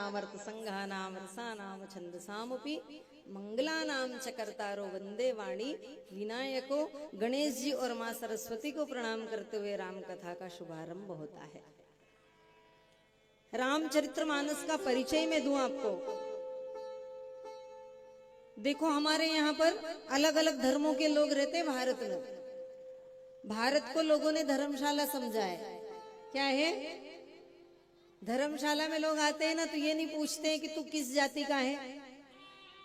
नामर्थ संघानाम रसानाम छंदसामुपि मंगलानाम च कर्तारो वंदे वाणी विनायको। गणेश जी और माँ सरस्वती को प्रणाम करते हुए राम कथा का शुभारंभ होता है। रामचरितमानस का परिचय मैं दूं आपको। देखो हमारे यहाँ पर अलग अलग धर्मों के लोग रहते हैं भारत में। भारत को लोगों ने धर्मशाला समझा है। क्या है? धर्मशाला में लोग आते हैं ना तो ये नहीं पूछते हैं कि तू किस जाति का है,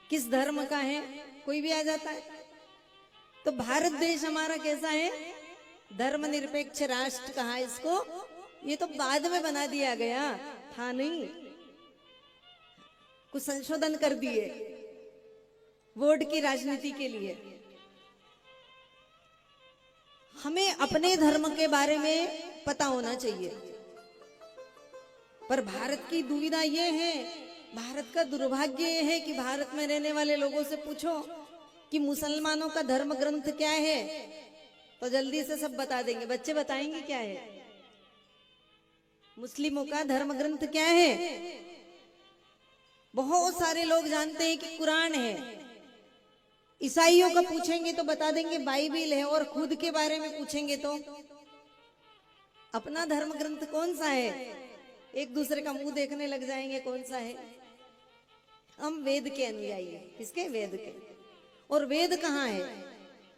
किस धर्म का है, कोई भी आ जाता है। तो भारत देश हमारा कैसा है? धर्मनिरपेक्ष राष्ट्र कहा इसको। ये तो बाद में बना दिया गया था, नहीं, कुछ संशोधन कर दिए वोट की राजनीति के लिए। हमें अपने धर्म के बारे में पता होना चाहिए। पर भारत की दुविधा ये है, भारत का दुर्भाग्य ये है कि भारत में रहने वाले लोगों से पूछो कि मुसलमानों का धर्म ग्रंथ क्या है तो जल्दी से सब बता देंगे। बच्चे बताएंगे क्या है? मुस्लिमों का धर्म ग्रंथ क्या है? बहुत सारे लोग जानते हैं कि कुरान है। ईसाइयों का पूछेंगे तो बता देंगे बाइबिल है, और खुद के बारे में पूछेंगे तो अपना धर्म ग्रंथ कौन सा है, एक दूसरे का मुंह देखने लग जाएंगे कौन सा है। हम वेद के अनुयायी हैं। किसके? वेद के। और वेद कहाँ है?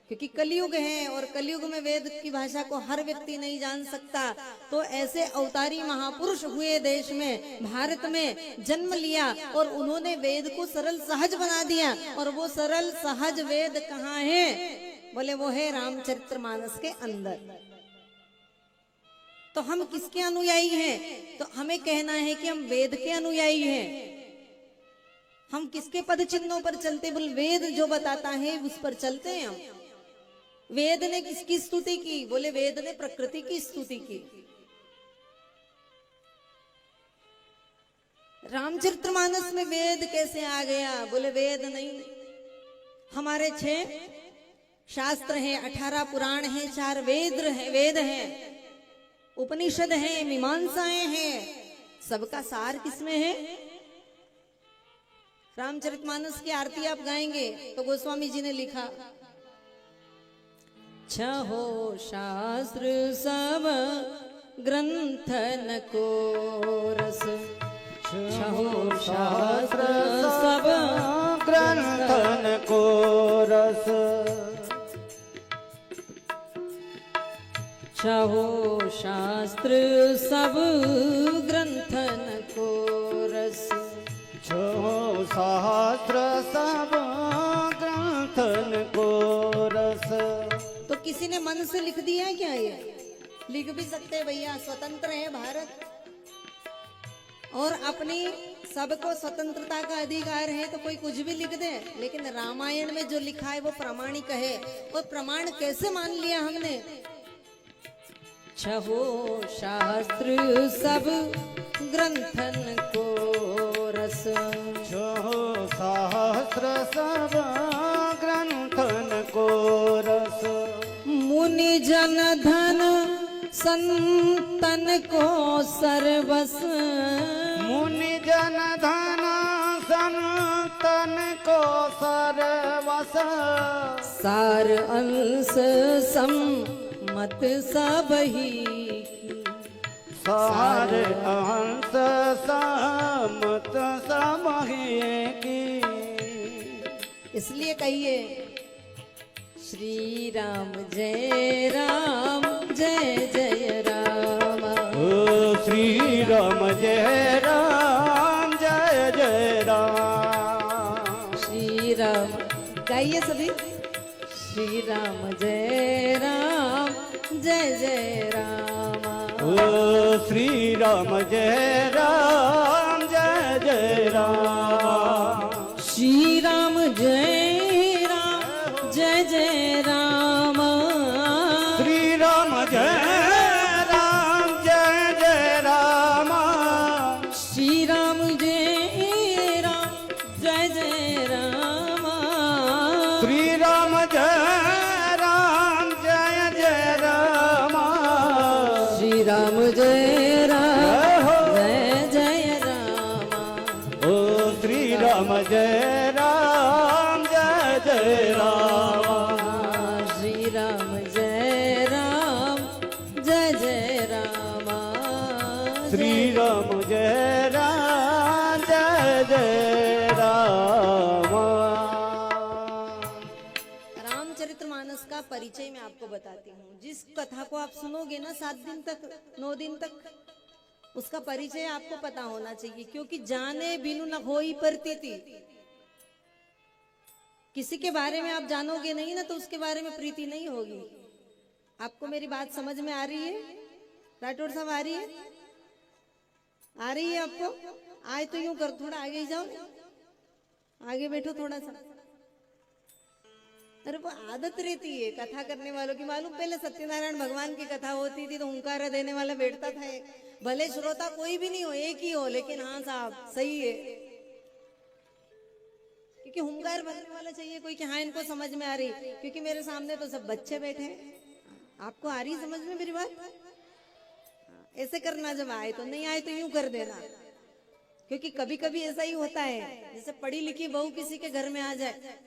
क्योंकि कलयुग है और कलयुग में वेद की भाषा को हर व्यक्ति नहीं जान सकता। तो ऐसे अवतारी महापुरुष हुए देश में, भारत में जन्म लिया और उन्होंने वेद को सरल सहज बना दिया। और वो सरल सहज वेद कहाँ है? बोले वो है रामचरितमानस के अंदर। तो हम किसके अनुयायी हैं? तो हमें कहना है कि हम वेद के अनुयायी हैं। हम किसके पद चिन्हों पर चलते? बोले वेद जो बताता है उस पर चलते हैं हम। वेद ने किसकी स्तुति की? बोले वेद ने प्रकृति की स्तुति की। रामचरितमानस में वेद कैसे आ गया? बोले वेद नहीं, हमारे 6 शास्त्र हैं, 18 पुराण हैं, 4 वेद हैं, उपनिषद हैं, मीमांसाएं हैं। सबका सार किसमें है? रामचरितमानस की आरती आप गाएंगे तो गोस्वामी जी ने लिखा, छहो शास्त्र सब ग्रंथन को रस, छहो शास्त्र सब ग्रंथन को रस, छहो शास्त्र सब ग्रंथन को रस, छहो शास्त्र सब ग्रंथन को रस। तो किसी ने मन से लिख दिया है क्या? ये लिख भी सकते हैं भैया, स्वतंत्र है भारत और अपनी सबको स्वतंत्रता का अधिकार है, तो कोई कुछ भी लिख दे। लेकिन रामायण में जो लिखा है वो प्रामाणिक है। वो प्रमाण कैसे मान लिया हमने? छहो शास्त्र सब ग्रंथन को रस, छहो शास्त्र सब ग्रंथन को रस, मुनि जन धन संतन को सर्वस, मुनि जन धन संतन को सर्वस, सार अंश सम्मत सबही की, सार अंश सम्मत सबही की। इसलिए कहिए श्री राम जय राम जय जय राम। ओ श्री राम जय राम जय जय राम। श्री राम गाइए सभी, श्री राम जय राम जय जय राम। ओ श्री राम जय राम जय जय राम। श्री राम जय राम जय जय राम। श्री राम जय राम जय जय राम। श्री राम जय राम जय जय राम। श्री राम जय राम जय जय राम। श्री राम जय राम जय जय राम। राम जय राम जय जय राम श्री राम जय राम जय जय राम श्री राम जय राम जय जय राम। रामचरितमानस का परिचय मैं आपको बताती हूँ। जिस कथा को आप सुनोगे ना 7 दिन तक 9 दिन तक, उसका परिचय आपको पता होना चाहिए, क्योंकि जाने बिनु न होई प्रतीति। किसी के बारे में आप जानोगे नहीं ना तो उसके बारे में प्रीति नहीं होगी। आपको मेरी बात समझ में आ रही है? राठौर साहब आ रही है? आ रही है आपको? आए तो यूं कर, थोड़ा आगे ही जाओ, आगे बैठो थोड़ा सा। अरे वो आदत रहती है कथा करने वालों की। मालूम, पहले सत्यनारायण भगवान की कथा होती थी तो हुंकारा देने वाला बैठता था, भले श्रोता कोई भी नहीं हो, एक ही हो, लेकिन हाँ साहब सही है, क्योंकि हुंकार भरने वाला चाहिए कोई कि हाँ इनको समझ में आ रही। क्योंकि मेरे सामने तो सब बच्चे बैठे हैं। आपको आ रही समझ में मेरी बात? ऐसे करना, जब आए तो, नहीं आए तो यूं कर देना। क्योंकि कभी कभी ऐसा ही होता है, जैसे पढ़ी लिखी बहू किसी के घर में आ जाए।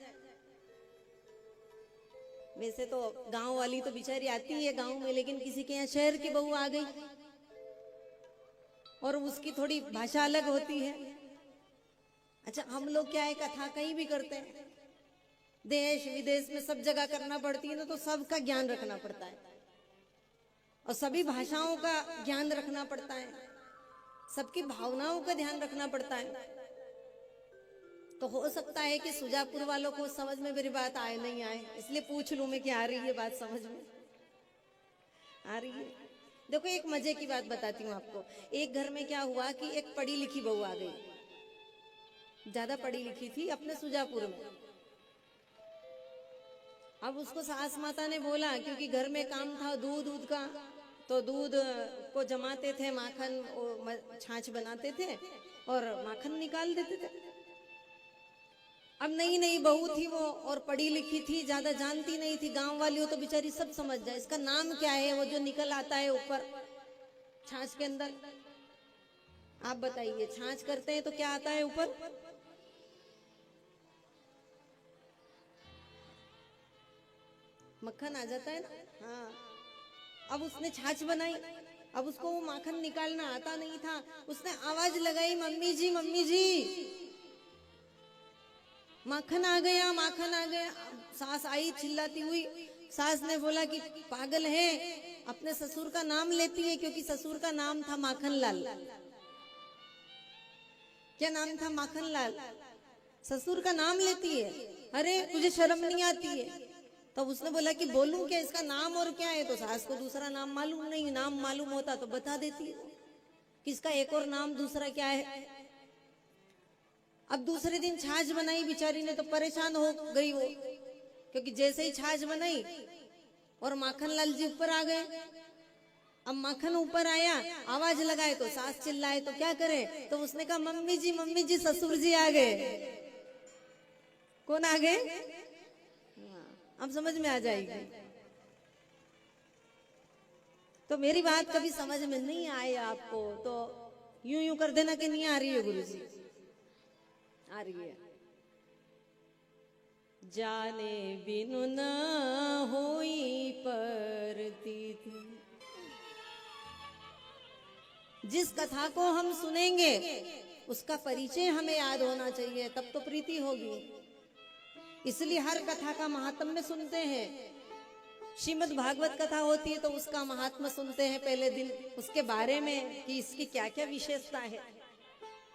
वैसे तो गांव वाली तो बेचारी आती है गांव में, लेकिन किसी के यहाँ शहर की बहू आ गई और उसकी थोड़ी भाषा अलग होती है। अच्छा, हम लोग क्या है, कथा कहीं भी करते हैं, देश विदेश में सब जगह करना पड़ती है ना, तो सबका ज्ञान रखना पड़ता है और सभी भाषाओं का ज्ञान रखना पड़ता है, सबकी भावनाओं का ध्यान रखना पड़ता है। तो हो सकता है कि सुजापुर वालों को समझ में मेरी बात आए नहीं आए, इसलिए पूछ लूं मैं कि आ रही है बात समझ में? आ रही है? देखो, एक मजे की बात बताती हूँ आपको। एक घर में क्या हुआ कि एक पढ़ी लिखी बहू आ गई, ज्यादा पढ़ी लिखी थी, अपने सुजापुर में। अब उसको सास माता ने बोला, क्योंकि घर में काम था दूध का, तो दूध को जमाते थे, माखन छाछ बनाते थे और माखन निकाल देते थे। अब नई नई बहू थी वो और पढ़ी लिखी थी, ज्यादा जानती नहीं थी। गांव वाली हो तो बेचारी सब समझ जाए, इसका नाम क्या है वो जो निकल आता है ऊपर छाछ के अंदर। आप बताइए, छाछ करते हैं तो क्या आता है ऊपर? मक्खन आ जाता है ना। हाँ, अब उसने छाछ बनाई, अब उसको वो माखन निकालना आता नहीं था। उसने आवाज लगाई, मम्मी जी मम्मी जी, माखन आ गया माखन आ गया। सास आई चिल्लाती हुई। सास ने बोला कि पागल है, अपने ससुर का नाम लेती है, क्योंकि ससुर का नाम था माखनलाल। क्या नाम था? माखनलाल। ससुर का नाम लेती है, अरे तुझे शर्म नहीं आती है? तब उसने बोला कि बोलूं क्या, इसका नाम और क्या है? तो सास को दूसरा नाम मालूम नहीं, नाम मालूम होता तो बता देती कि इसका एक और नाम दूसरा क्या है। अब दूसरे दिन छाछ बनाई, बेचारी ने तो परेशान हो गई वो, क्योंकि जैसे ही छाछ बनाई और माखनलाल जी ऊपर आ गए। अब माखन ऊपर आया, आवाज लगाए तो सास चिल्लाए, तो क्या करे? तो उसने कहा मम्मी जी ससुर जी आ गए। कौन आ गए? अब समझ में आ जाएगी। तो मेरी बात कभी समझ में नहीं आए आपको तो यूं यूं कर देना कि नहीं आ रही है गुरुजी। आ रही है। जाने बिनु न होई प्रतीति। जिस कथा को हम सुनेंगे उसका परिचय हमें याद होना चाहिए, तब तो प्रीति होगी। इसलिए हर कथा का महात्म्य सुनते हैं। श्रीमद् भागवत कथा होती है तो उसका महात्म्य सुनते हैं पहले दिन, उसके बारे में कि इसकी क्या क्या विशेषता है।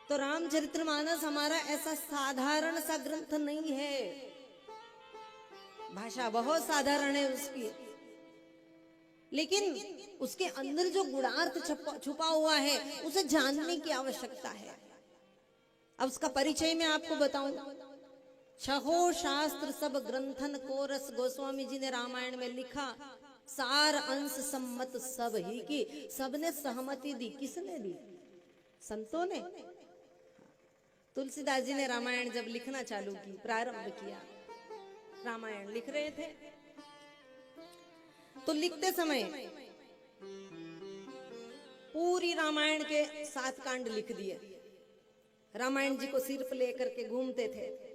तो रामचरितमानस हमारा ऐसा साधारण सा ग्रंथ नहीं है, भाषा बहुत साधारण है उसकी, लेकिन उसके अंदर जो गुणार्थ छुपा हुआ है उसे जानने की आवश्यकता है। अब उसका परिचय मैं आपको बताऊं। छहो शास्त्र सब ग्रंथन को रस गोस्वामी जी ने रामायण में लिखा, सार अंश सम्मत सब ही की। सबने सहमति दी। किसने दी? संतों ने। तुलसीदास जी ने रामायण जब लिखना चालू की, प्रारंभ किया, रामायण लिख रहे थे, तो लिखते समय पूरी रामायण के 7 कांड लिख दिए। रामायण जी को सिर पर लेकर के घूमते थे।